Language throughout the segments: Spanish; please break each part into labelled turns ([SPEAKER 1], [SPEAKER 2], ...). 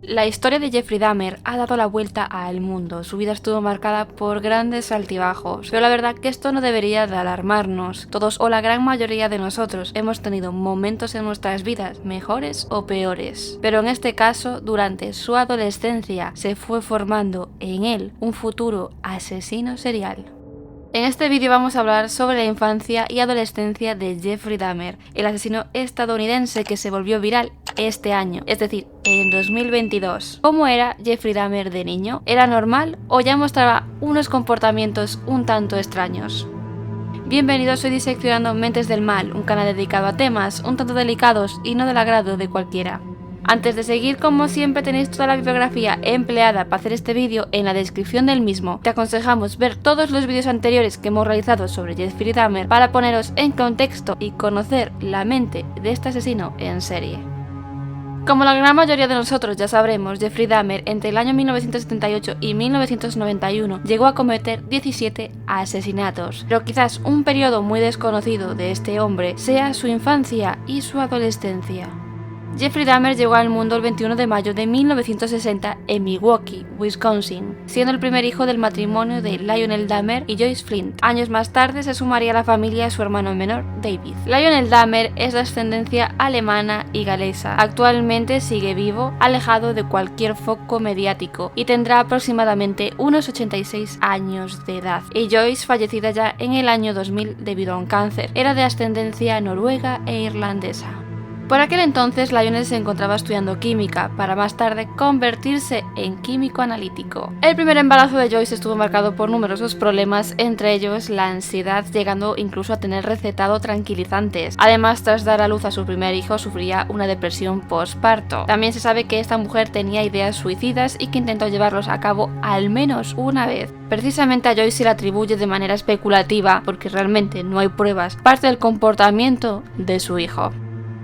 [SPEAKER 1] La historia de Jeffrey Dahmer ha dado la vuelta al mundo. Su vida estuvo marcada por grandes altibajos, pero la verdad que esto no debería de alarmarnos. Todos o la gran mayoría de nosotros hemos tenido momentos en nuestras vidas mejores o peores, pero en este caso, durante su adolescencia, se fue formando en él un futuro asesino serial. En este vídeo vamos a hablar sobre la infancia y adolescencia de Jeffrey Dahmer, el asesino estadounidense que se volvió viral este año, es decir, en 2022. ¿Cómo era Jeffrey Dahmer de niño? ¿Era normal o ya mostraba unos comportamientos un tanto extraños? Bienvenidos, soy Diseccionando Mentes del Mal, un canal dedicado a temas un tanto delicados y no del agrado de cualquiera. Antes de seguir, como siempre, tenéis toda la bibliografía empleada para hacer este vídeo en la descripción del mismo. Te aconsejamos ver todos los vídeos anteriores que hemos realizado sobre Jeffrey Dahmer para poneros en contexto y conocer la mente de este asesino en serie. Como la gran mayoría de nosotros ya sabremos, Jeffrey Dahmer entre el año 1978 y 1991 llegó a cometer 17 asesinatos, pero quizás un periodo muy desconocido de este hombre sea su infancia y su adolescencia. Jeffrey Dahmer llegó al mundo el 21 de mayo de 1960 en Milwaukee, Wisconsin, siendo el primer hijo del matrimonio de Lionel Dahmer y Joyce Flint. Años más tarde se sumaría a la familia su hermano menor, David. Lionel Dahmer es de ascendencia alemana y galesa. Actualmente sigue vivo, alejado de cualquier foco mediático, y tendrá aproximadamente unos 86 años de edad. Y Joyce, fallecida ya en el año 2000 debido a un cáncer, era de ascendencia noruega e irlandesa. Por aquel entonces, Lionel se encontraba estudiando química, para más tarde convertirse en químico analítico. El primer embarazo de Joyce estuvo marcado por numerosos problemas, entre ellos la ansiedad, llegando incluso a tener recetado tranquilizantes. Además, tras dar a luz a su primer hijo, sufría una depresión postparto. También se sabe que esta mujer tenía ideas suicidas y que intentó llevarlos a cabo al menos una vez. Precisamente a Joyce se le atribuye de manera especulativa, porque realmente no hay pruebas, parte del comportamiento de su hijo.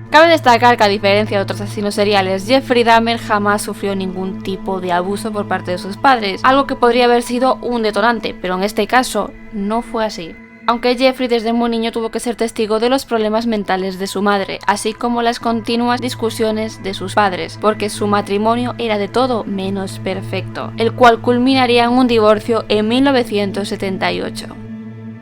[SPEAKER 1] Cabe destacar que, a diferencia de otros asesinos seriales, Jeffrey Dahmer jamás sufrió ningún tipo de abuso por parte de sus padres, algo que podría haber sido un detonante, pero en este caso no fue así. Aunque Jeffrey desde muy niño tuvo que ser testigo de los problemas mentales de su madre, así como las continuas discusiones de sus padres, porque su matrimonio era de todo menos perfecto, el cual culminaría en un divorcio en 1978.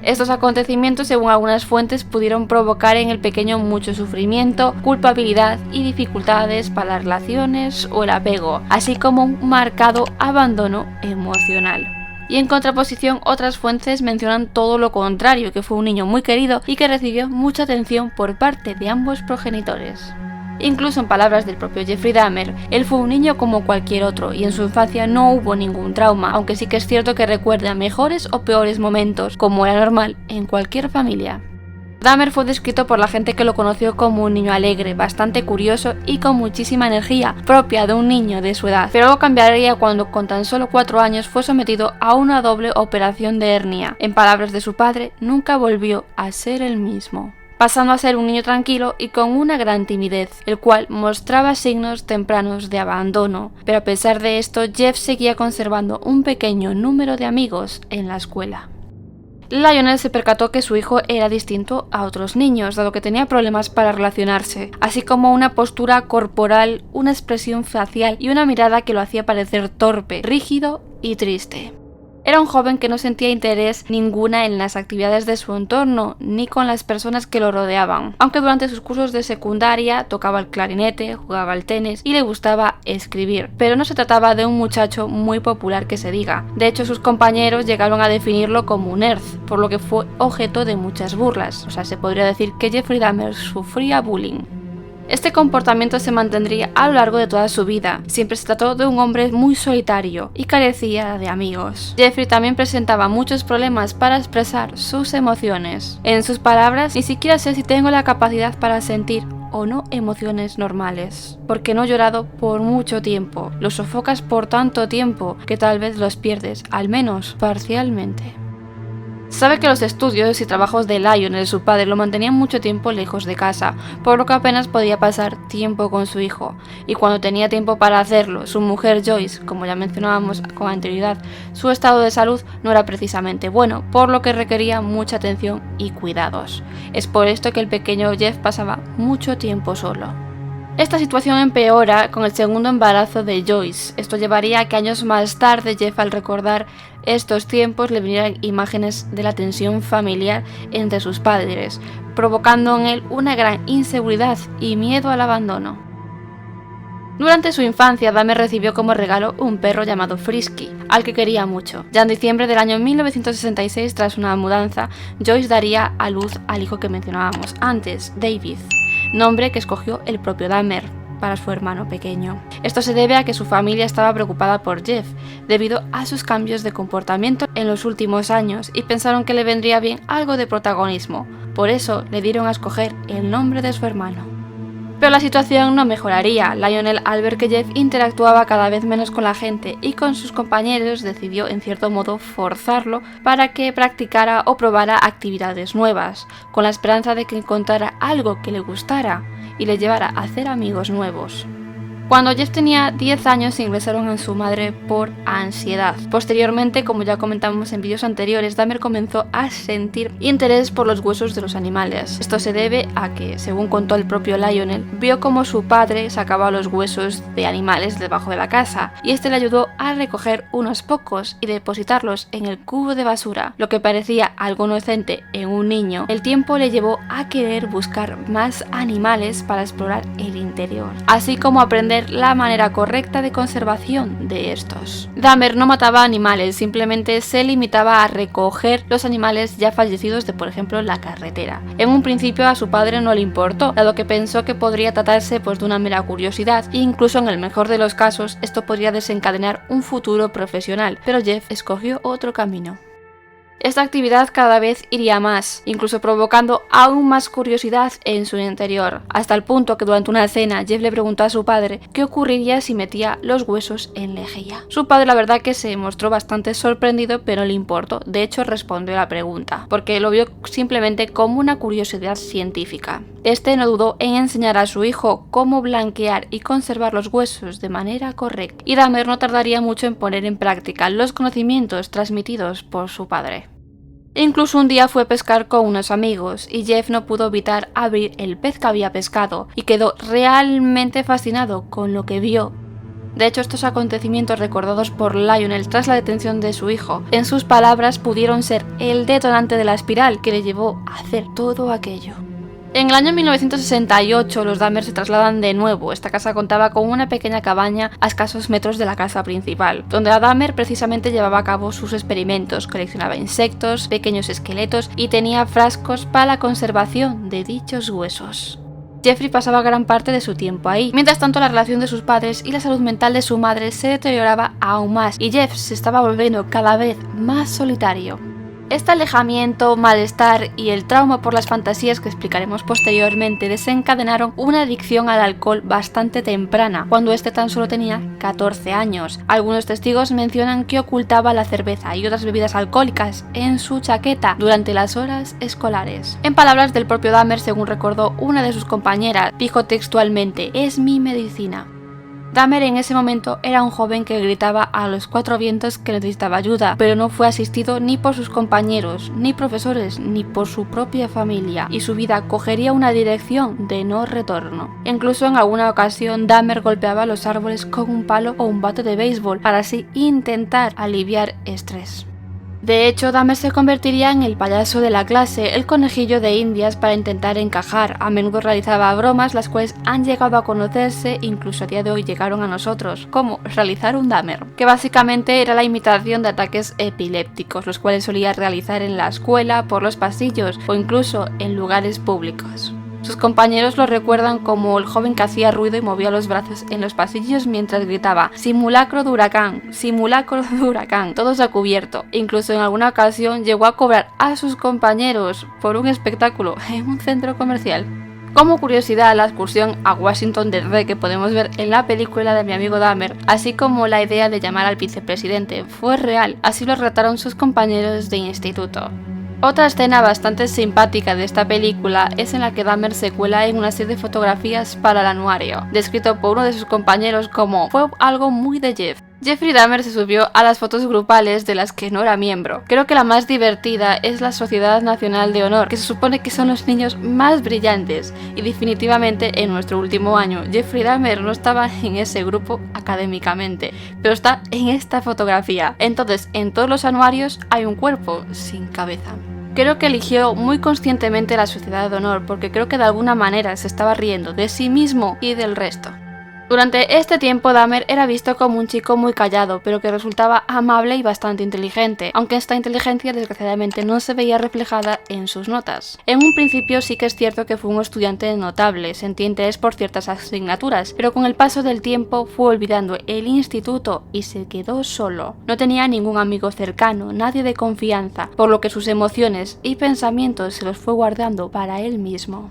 [SPEAKER 1] Estos acontecimientos, según algunas fuentes, pudieron provocar en el pequeño mucho sufrimiento, culpabilidad y dificultades para las relaciones o el apego, así como un marcado abandono emocional. Y en contraposición, otras fuentes mencionan todo lo contrario, que fue un niño muy querido y que recibió mucha atención por parte de ambos progenitores. Incluso en palabras del propio Jeffrey Dahmer, él fue un niño como cualquier otro y en su infancia no hubo ningún trauma, aunque sí que es cierto que recuerda mejores o peores momentos, como era normal en cualquier familia. Dahmer fue descrito por la gente que lo conoció como un niño alegre, bastante curioso y con muchísima energía, propia de un niño de su edad, pero algo cambiaría cuando con tan solo 4 años fue sometido a una doble operación de hernia. En palabras de su padre, nunca volvió a ser el mismo, pasando a ser un niño tranquilo y con una gran timidez, el cual mostraba signos tempranos de abandono, pero a pesar de esto, Jeff seguía conservando un pequeño número de amigos en la escuela. Lionel se percató que su hijo era distinto a otros niños, dado que tenía problemas para relacionarse, así como una postura corporal, una expresión facial y una mirada que lo hacía parecer torpe, rígido y triste. Era un joven que no sentía interés ninguna en las actividades de su entorno, ni con las personas que lo rodeaban, aunque durante sus cursos de secundaria tocaba el clarinete, jugaba al tenis y le gustaba escribir, pero no se trataba de un muchacho muy popular que se diga. De hecho, sus compañeros llegaron a definirlo como un nerd, por lo que fue objeto de muchas burlas, o sea, se podría decir que Jeffrey Dahmer sufría bullying. Este comportamiento se mantendría a lo largo de toda su vida. Siempre se trató de un hombre muy solitario y carecía de amigos. Jeffrey también presentaba muchos problemas para expresar sus emociones. En sus palabras, ni siquiera sé si tengo la capacidad para sentir o no emociones normales, porque no he llorado por mucho tiempo. Los sofocas por tanto tiempo que tal vez los pierdes, al menos parcialmente. Sabe que los estudios y trabajos de Lionel, su padre, lo mantenían mucho tiempo lejos de casa, por lo que apenas podía pasar tiempo con su hijo, y cuando tenía tiempo para hacerlo, su mujer Joyce, como ya mencionábamos con anterioridad, su estado de salud no era precisamente bueno, por lo que requería mucha atención y cuidados. Es por esto que el pequeño Jeff pasaba mucho tiempo solo. Esta situación empeora con el segundo embarazo de Joyce. Esto llevaría a que años más tarde Jeff, al recordar estos tiempos, le vinieran imágenes de la tensión familiar entre sus padres, provocando en él una gran inseguridad y miedo al abandono. Durante su infancia, Dahmer recibió como regalo un perro llamado Frisky, al que quería mucho. Ya en diciembre del año 1966, tras una mudanza, Joyce daría a luz al hijo que mencionábamos antes, David, nombre que escogió el propio Dahmer para su hermano pequeño. Esto se debe a que su familia estaba preocupada por Jeff, debido a sus cambios de comportamiento en los últimos años, y pensaron que le vendría bien algo de protagonismo. Por eso le dieron a escoger el nombre de su hermano. Pero la situación no mejoraría. Lionel, al ver que Jeff interactuaba cada vez menos con la gente y con sus compañeros, decidió en cierto modo forzarlo para que practicara o probara actividades nuevas, con la esperanza de que encontrara algo que le gustara y le llevara a hacer amigos nuevos. Cuando Jeff tenía 10 años, ingresaron en su madre por ansiedad. Posteriormente, como ya comentamos en vídeos anteriores, Dahmer comenzó a sentir interés por los huesos de los animales. Esto se debe a que, según contó el propio Lionel, vio cómo su padre sacaba los huesos de animales debajo de la casa, y este le ayudó a recoger unos pocos y depositarlos en el cubo de basura. Lo que parecía algo inocente en un niño, el tiempo le llevó a querer buscar más animales para explorar el interior, así como aprender la manera correcta de conservación de estos. Dahmer no mataba animales, simplemente se limitaba a recoger los animales ya fallecidos de, por ejemplo, la carretera. En un principio a su padre no le importó, dado que pensó que podría tratarse de una mera curiosidad, e incluso en el mejor de los casos esto podría desencadenar un futuro profesional, pero Jeff escogió otro camino. Esta actividad cada vez iría más, incluso provocando aún más curiosidad en su interior, hasta el punto que durante una cena Jeff le preguntó a su padre qué ocurriría si metía los huesos en lejía. Su padre, la verdad, que se mostró bastante sorprendido, pero le importó. De hecho, respondió a la pregunta, porque lo vio simplemente como una curiosidad científica. Este no dudó en enseñar a su hijo cómo blanquear y conservar los huesos de manera correcta, y Dahmer no tardaría mucho en poner en práctica los conocimientos transmitidos por su padre. Incluso un día fue a pescar con unos amigos y Jeff no pudo evitar abrir el pez que había pescado y quedó realmente fascinado con lo que vio. De hecho, estos acontecimientos recordados por Lionel tras la detención de su hijo, en sus palabras, pudieron ser el detonante de la espiral que le llevó a hacer todo aquello. En el año 1968 los Dahmer se trasladan de nuevo. Esta casa contaba con una pequeña cabaña a escasos metros de la casa principal, donde Dahmer precisamente llevaba a cabo sus experimentos, coleccionaba insectos, pequeños esqueletos y tenía frascos para la conservación de dichos huesos. Jeffrey pasaba gran parte de su tiempo ahí. Mientras tanto, la relación de sus padres y la salud mental de su madre se deterioraba aún más, y Jeff se estaba volviendo cada vez más solitario. Este alejamiento, malestar y el trauma por las fantasías que explicaremos posteriormente desencadenaron una adicción al alcohol bastante temprana, cuando este tan solo tenía 14 años. Algunos testigos mencionan que ocultaba la cerveza y otras bebidas alcohólicas en su chaqueta durante las horas escolares. En palabras del propio Dahmer, según recordó una de sus compañeras, dijo textualmente: "Es mi medicina". Dahmer en ese momento era un joven que gritaba a los cuatro vientos que necesitaba ayuda, pero no fue asistido ni por sus compañeros, ni profesores, ni por su propia familia, y su vida cogería una dirección de no retorno. Incluso en alguna ocasión Dahmer golpeaba los árboles con un palo o un bate de béisbol para así intentar aliviar estrés. De hecho, Dahmer se convertiría en el payaso de la clase, el conejillo de indias, para intentar encajar. A menudo realizaba bromas, las cuales han llegado a conocerse, incluso a día de hoy llegaron a nosotros, como realizar un Dahmer, que básicamente era la imitación de ataques epilépticos, los cuales solía realizar en la escuela, por los pasillos o incluso en lugares públicos. Sus compañeros lo recuerdan como el joven que hacía ruido y movía los brazos en los pasillos mientras gritaba "simulacro de huracán", todos a cubierto. Incluso en alguna ocasión llegó a cobrar a sus compañeros por un espectáculo en un centro comercial. Como curiosidad, la excursión a Washington DC que podemos ver en la película de Mi amigo Dahmer, así como la idea de llamar al vicepresidente, fue real, así lo relataron sus compañeros de instituto. Otra escena bastante simpática de esta película es en la que Dahmer se cuela en una serie de fotografías para el anuario, descrito por uno de sus compañeros como "fue algo muy de Jeff". Jeffrey Dahmer se subió a las fotos grupales de las que no era miembro. Creo que la más divertida es la Sociedad Nacional de Honor, que se supone que son los niños más brillantes, y definitivamente en nuestro último año Jeffrey Dahmer no estaba en ese grupo académicamente, pero está en esta fotografía. Entonces, en todos los anuarios hay un cuerpo sin cabeza. Creo que eligió muy conscientemente la Sociedad de Honor porque creo que de alguna manera se estaba riendo de sí mismo y del resto. Durante este tiempo Dahmer era visto como un chico muy callado, pero que resultaba amable y bastante inteligente, aunque esta inteligencia desgraciadamente no se veía reflejada en sus notas. En un principio sí que es cierto que fue un estudiante notable, sentía interés por ciertas asignaturas, pero con el paso del tiempo fue olvidando el instituto y se quedó solo. No tenía ningún amigo cercano, nadie de confianza, por lo que sus emociones y pensamientos se los fue guardando para él mismo.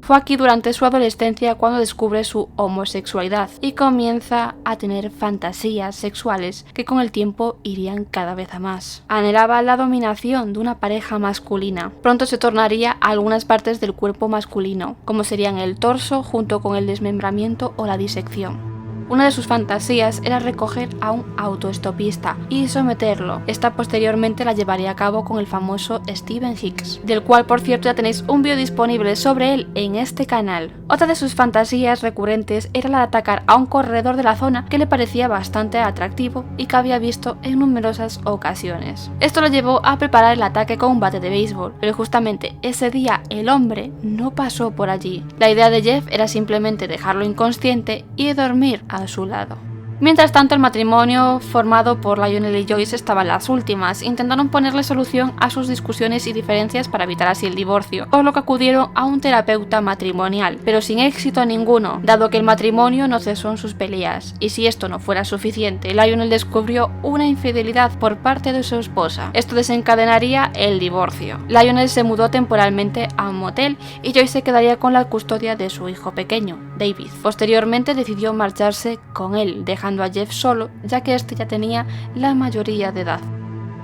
[SPEAKER 1] Fue aquí durante su adolescencia cuando descubre su homosexualidad y comienza a tener fantasías sexuales que con el tiempo irían cada vez a más. Anhelaba la dominación de una pareja masculina. Pronto se tornaría a algunas partes del cuerpo masculino, como serían el torso junto con el desmembramiento o la disección. Una de sus fantasías era recoger a un autoestopista y someterlo. Esta posteriormente la llevaría a cabo con el famoso Stephen Hicks, del cual por cierto ya tenéis un vídeo disponible sobre él en este canal. Otra de sus fantasías recurrentes era la de atacar a un corredor de la zona que le parecía bastante atractivo y que había visto en numerosas ocasiones. Esto lo llevó a preparar el ataque con un bate de béisbol, pero justamente ese día el hombre no pasó por allí. La idea de Jeff era simplemente dejarlo inconsciente y dormir a su lado. Mientras tanto, el matrimonio formado por Lionel y Joyce estaba en las últimas. Intentaron ponerle solución a sus discusiones y diferencias para evitar así el divorcio, por lo que acudieron a un terapeuta matrimonial, pero sin éxito ninguno, dado que el matrimonio no cesó en sus peleas. Y si esto no fuera suficiente, Lionel descubrió una infidelidad por parte de su esposa. Esto desencadenaría el divorcio. Lionel se mudó temporalmente a un motel y Joyce se quedaría con la custodia de su hijo pequeño, David. Posteriormente decidió marcharse con él, dejando a Jeff solo, ya que este ya tenía la mayoría de edad.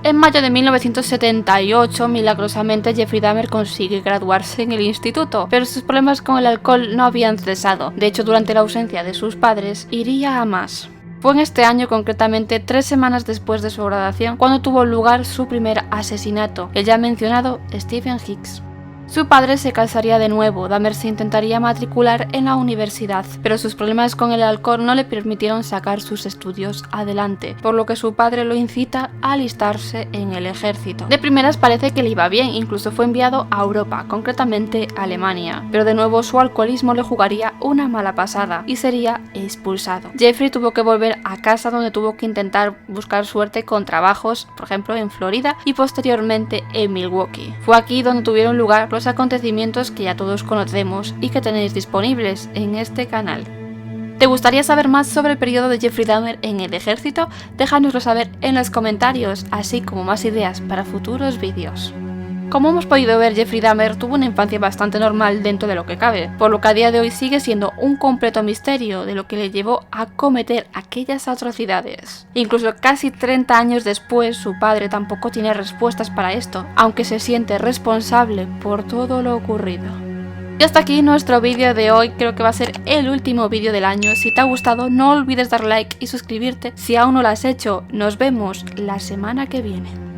[SPEAKER 1] En mayo de 1978, milagrosamente Jeffrey Dahmer consigue graduarse en el instituto, pero sus problemas con el alcohol no habían cesado. De hecho, durante la ausencia de sus padres, iría a más. Fue en este año, concretamente 3 semanas después de su graduación, cuando tuvo lugar su primer asesinato, el ya mencionado Stephen Hicks. Su padre se casaría de nuevo, Dahmer se intentaría matricular en la universidad, pero sus problemas con el alcohol no le permitieron sacar sus estudios adelante, por lo que su padre lo incita a alistarse en el ejército. De primeras parece que le iba bien, incluso fue enviado a Europa, concretamente a Alemania, pero de nuevo su alcoholismo le jugaría una mala pasada y sería expulsado. Jeffrey tuvo que volver a casa, donde tuvo que intentar buscar suerte con trabajos, por ejemplo en Florida y posteriormente en Milwaukee. Fue aquí donde tuvieron lugar los acontecimientos que ya todos conocemos y que tenéis disponibles en este canal. ¿Te gustaría saber más sobre el periodo de Jeffrey Dahmer en el ejército? Déjanoslo saber en los comentarios, así como más ideas para futuros vídeos. Como hemos podido ver, Jeffrey Dahmer tuvo una infancia bastante normal dentro de lo que cabe, por lo que a día de hoy sigue siendo un completo misterio de lo que le llevó a cometer aquellas atrocidades. Incluso casi 30 años después, su padre tampoco tiene respuestas para esto, aunque se siente responsable por todo lo ocurrido. Y hasta aquí nuestro vídeo de hoy, creo que va a ser el último vídeo del año. Si te ha gustado, no olvides dar like y suscribirte si aún no lo has hecho. Nos vemos la semana que viene.